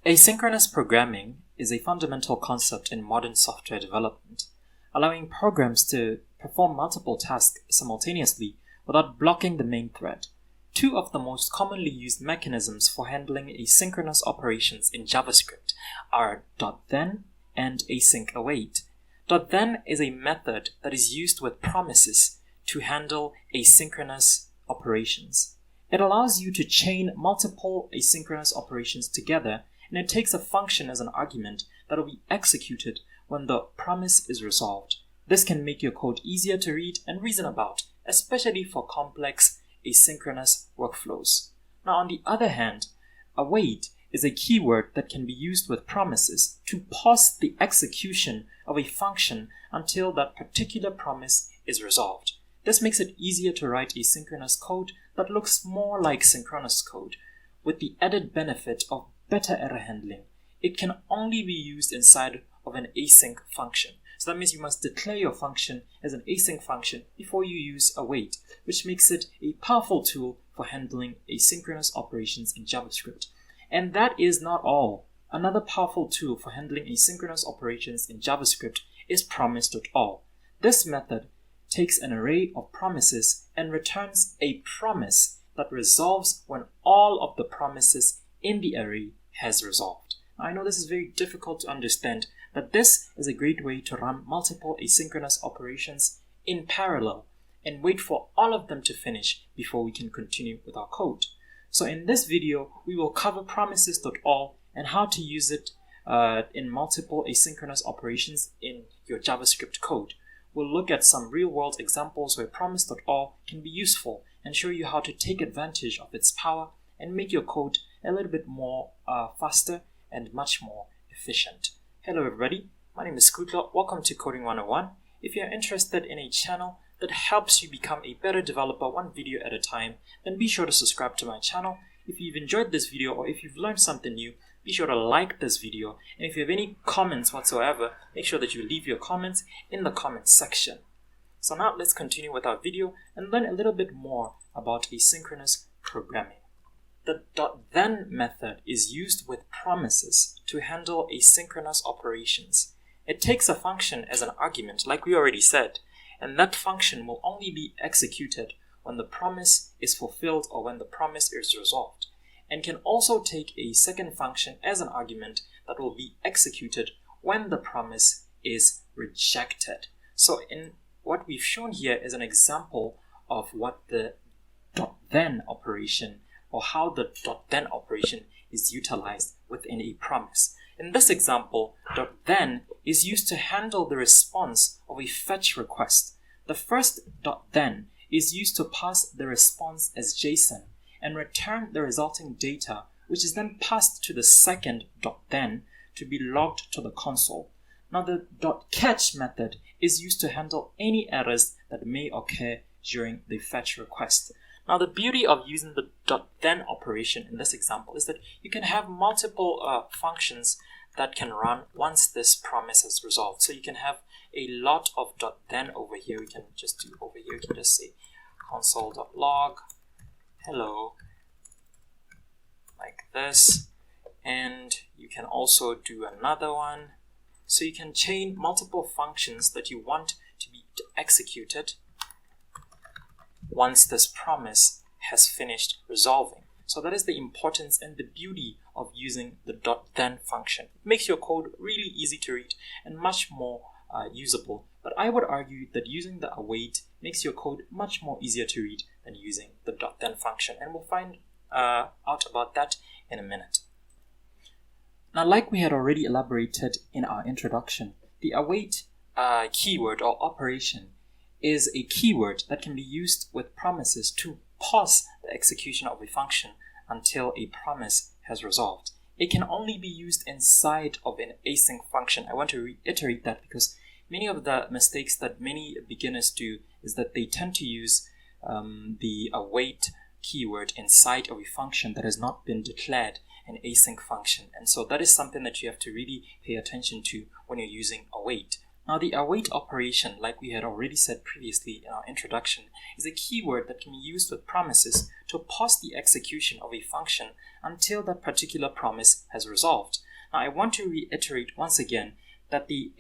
Asynchronous programming is a fundamental concept in modern software development, allowing programs to perform multiple tasks simultaneously without blocking the main thread. Two of the most commonly used mechanisms for handling asynchronous operations in JavaScript are .then and async await. .then is a method that is used with promises to handle asynchronous operations. It allows you to chain multiple asynchronous operations together, and it takes a function as an argument that will be executed when the promise is resolved. This can make your code easier to read and reason about, especially for complex asynchronous workflows. Now, on the other hand, await is a keyword that can be used with promises to pause the execution of a function until that particular promise is resolved. This makes it easier to write asynchronous code that looks more like synchronous code, with the added benefit of better error handling. It can only be used inside of an async function. So that means you must declare your function as an async function before you use await, which makes it a powerful tool for handling asynchronous operations in JavaScript. And that is not all. Another powerful tool for handling asynchronous operations in JavaScript is Promise.all. This method takes an array of promises and returns a promise that resolves when all of the promises in the array has resolved. Now, I know this is very difficult to understand, but this is a great way to run multiple asynchronous operations in parallel and wait for all of them to finish before we can continue with our code. So in this video, we will cover Promises.all and how to use it in multiple asynchronous operations in your JavaScript code. We'll look at some real-world examples where Promise.all can be useful and show you how to take advantage of its power and make your code a little bit more faster and much more efficient. Hello everybody, my name is Skutla. Welcome to Coding 101. If you're interested in a channel that helps you become a better developer one video at a time, then be sure to subscribe to my channel. If you've enjoyed this video or if you've learned something new, be sure to like this video. And if you have any comments whatsoever, make sure that you leave your comments in the comments section. So now let's continue with our video and learn a little bit more about asynchronous programming. The .then method is used with promises to handle asynchronous operations. It takes a function as an argument, like we already said, and that function will only be executed when the promise is fulfilled or when the promise is resolved, and can also take a second function as an argument that will be executed when the promise is rejected. So in what we've shown here is an example of what the .then operation or how the .then operation is utilized within a promise. In this example, .then is used to handle the response of a fetch request. The first .then is used to pass the response as JSON and return the resulting data, which is then passed to the second .then to be logged to the console. Now the .catch method is used to handle any errors that may occur during the fetch request. Now the beauty of using the .then operation in this example is that you can have multiple functions that can run once this promise is resolved. So you can have a lot of .then over here. We can just do over here, we can just say console.log hello, like this. And you can also do another one. So you can chain multiple functions that you want to be executed once this promise has finished resolving. So that is the importance and the beauty of using the .then function. It makes your code really easy to read and much more usable. But I would argue that using the await makes your code much more easier to read than using the .then function. And we'll find out about that in a minute. Now, like we had already elaborated in our introduction, the await keyword or operation is a keyword that can be used with promises to pause the execution of a function until a promise has resolved. It can only be used inside of an async function. I want to reiterate that because many of the mistakes that many beginners do is that they tend to use the await keyword inside of a function that has not been declared an async function. And so that is something that you have to really pay attention to when you're using await. Now, the await operation, like we had already said previously in our introduction, is a keyword that can be used with promises to pause the execution of a function until that particular promise has resolved. Now, I want to reiterate once again that the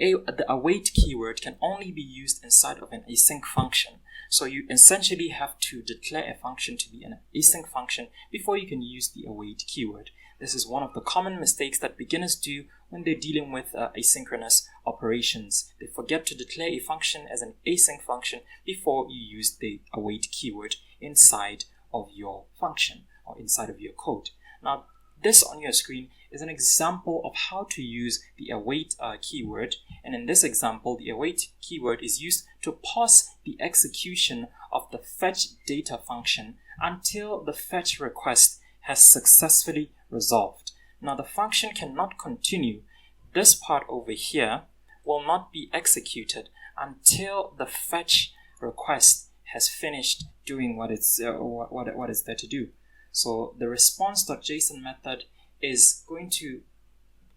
await keyword can only be used inside of an async function. So you essentially have to declare a function to be an async function before you can use the await keyword. This is one of the common mistakes that beginners do when they're dealing with asynchronous operations. They forget to declare a function as an async function before you use the await keyword inside of your function or inside of your code. Now, this on your screen is an example of how to use the await keyword, and in this example, the await keyword is used to pause the execution of the fetch data function until the fetch request has successfully resolved. Now, the function cannot continue. This part over here will not be executed until the fetch request has finished doing what it's there to do. So the response.json method is going to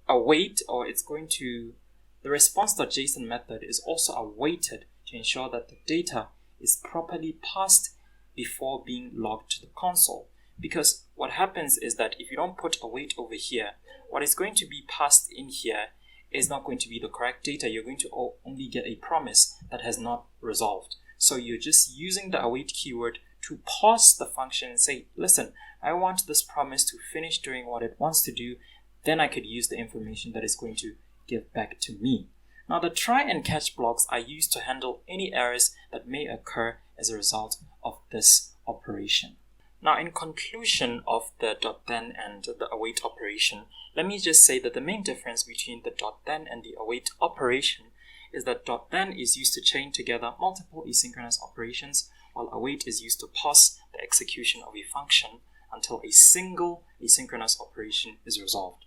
await, or the response.json method is also awaited to ensure that the data is properly passed before being logged to the console. Because what happens is that if you don't put await over here, what is going to be passed in here is not going to be the correct data. You're going to only get a promise that has not resolved. So you're just using the await keyword to pause the function and say, listen, I want this promise to finish doing what it wants to do. Then I could use the information that it's going to give back to me. Now, the try and catch blocks are used to handle any errors that may occur as a result of this operation. Now, in conclusion of the .then and the await operation, let me just say that the main difference between the .then and the await operation is that .then is used to chain together multiple asynchronous operations, while await is used to pause the execution of a function until a single asynchronous operation is resolved.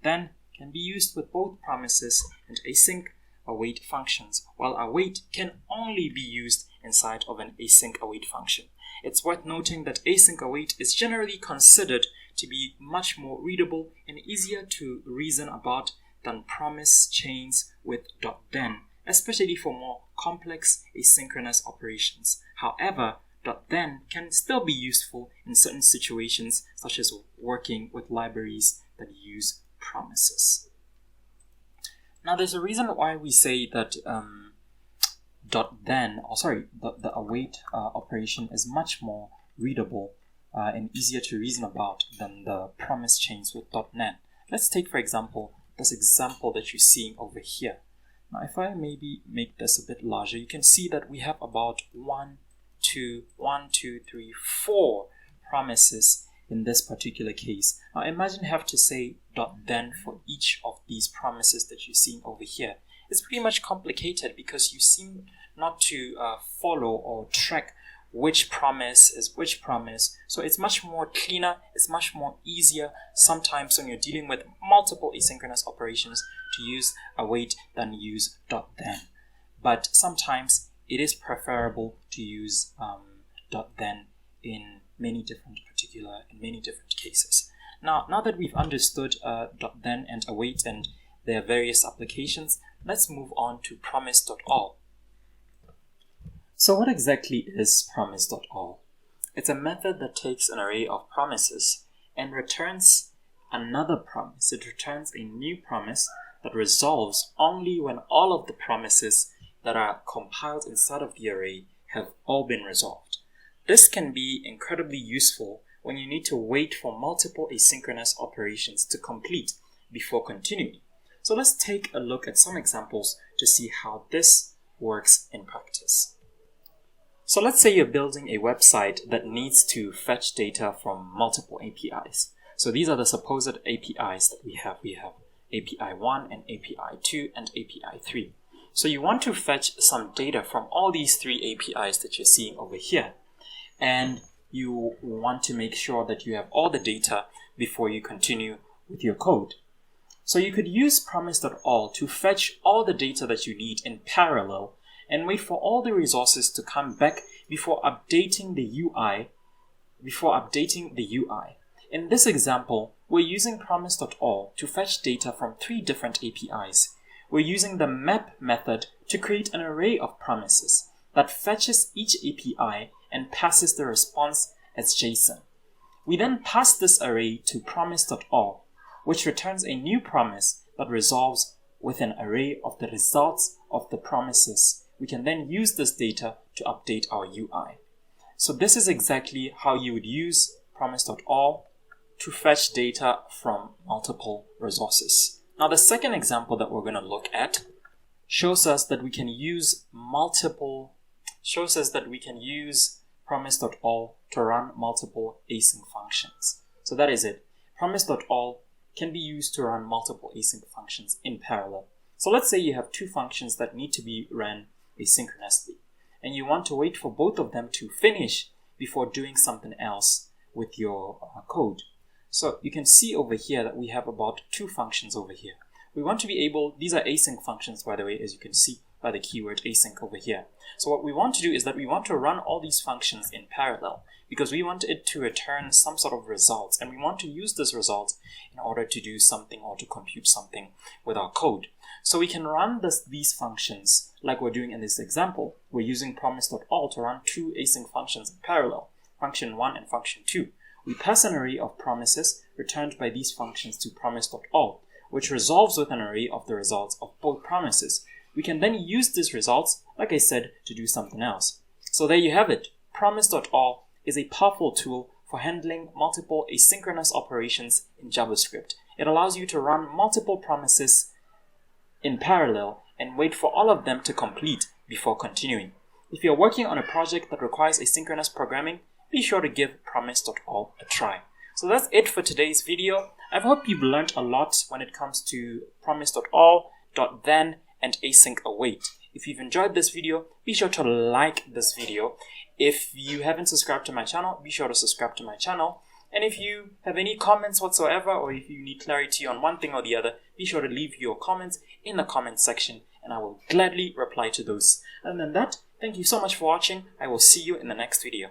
.then can be used with both promises and async await functions, while await can only be used inside of an async await function. It's worth noting that async await is generally considered to be much more readable and easier to reason about than promise chains with .then, especially for more complex asynchronous operations. However, .then can still be useful in certain situations, such as working with libraries that use promises. Now, there's a reason why we say that the await operation is much more readable and easier to reason about than the promise chains with .net. Let's take, for example, this example that you're seeing over here. Now, if I maybe make this a bit larger, you can see that we have about 4 promises in this particular case. Now, imagine you have to say .then for each of these promises that you're seeing over here. It's pretty much complicated because you seem not to follow or track which promise is which promise. So it's much more cleaner, it's much more easier sometimes when you're dealing with multiple asynchronous operations to use await than use .then. But sometimes it is preferable to use .then in many different cases. Now that we've understood .then and await and their various applications, let's move on to Promise.all. So what exactly is Promise.all? It's a method that takes an array of promises and returns another promise. It returns a new promise that resolves only when all of the promises that are compiled inside of the array have all been resolved. This can be incredibly useful when you need to wait for multiple asynchronous operations to complete before continuing. So let's take a look at some examples to see how this works in practice. So let's say you're building a website that needs to fetch data from multiple APIs. So these are the supposed APIs that we have. We have API 1 and API 2 and API 3. So you want to fetch some data from all these 3 APIs that you're seeing over here. And you want to make sure that you have all the data before you continue with your code. So you could use Promise.all to fetch all the data that you need in parallel and wait for all the resources to come back before updating the UI. In this example, we're using Promise.all to fetch data from 3 different APIs. we're using the map method to create an array of promises that fetches each API and passes the response as JSON. We then pass this array to Promise.all, which returns a new promise that resolves with an array of the results of the promises. We can then use this data to update our UI. So this is exactly how you would use Promise.all to fetch data from multiple resources. Now the second example that we're going to look at shows us that we can use Promise.all to run multiple async functions. So that is it. Promise.all can be used to run multiple async functions in parallel. So let's say you have two functions that need to be ran asynchronously, and you want to wait for both of them to finish before doing something else with your code. So you can see over here that we have about two functions over here. We want to be able, these are async functions by the way, as you can see by the keyword async over here. So what we want to do is that we want to run all these functions in parallel because we want it to return some sort of results, and we want to use this result in order to do something or to compute something with our code. So we can run these functions like we're doing in this example. We're using Promise.all to run two async functions in parallel, function 1 and function 2. We pass an array of promises returned by these functions to Promise.all, which resolves with an array of the results of both promises. We can then use these results, like I said, to do something else. So there you have it. Promise.all is a powerful tool for handling multiple asynchronous operations in JavaScript. It allows you to run multiple promises in parallel and wait for all of them to complete before continuing. If you're working on a project that requires asynchronous programming, be sure to give Promise.all a try. So that's it for today's video. I hope you've learned a lot when it comes to Promise.all, .then, and async await. If you've enjoyed this video, be sure to like this video. If you haven't subscribed to my channel, be sure to subscribe to my channel. And if you have any comments whatsoever, or if you need clarity on one thing or the other, be sure to leave your comments in the comment section and I will gladly reply to those. Other than that, thank you so much for watching. I will see you in the next video.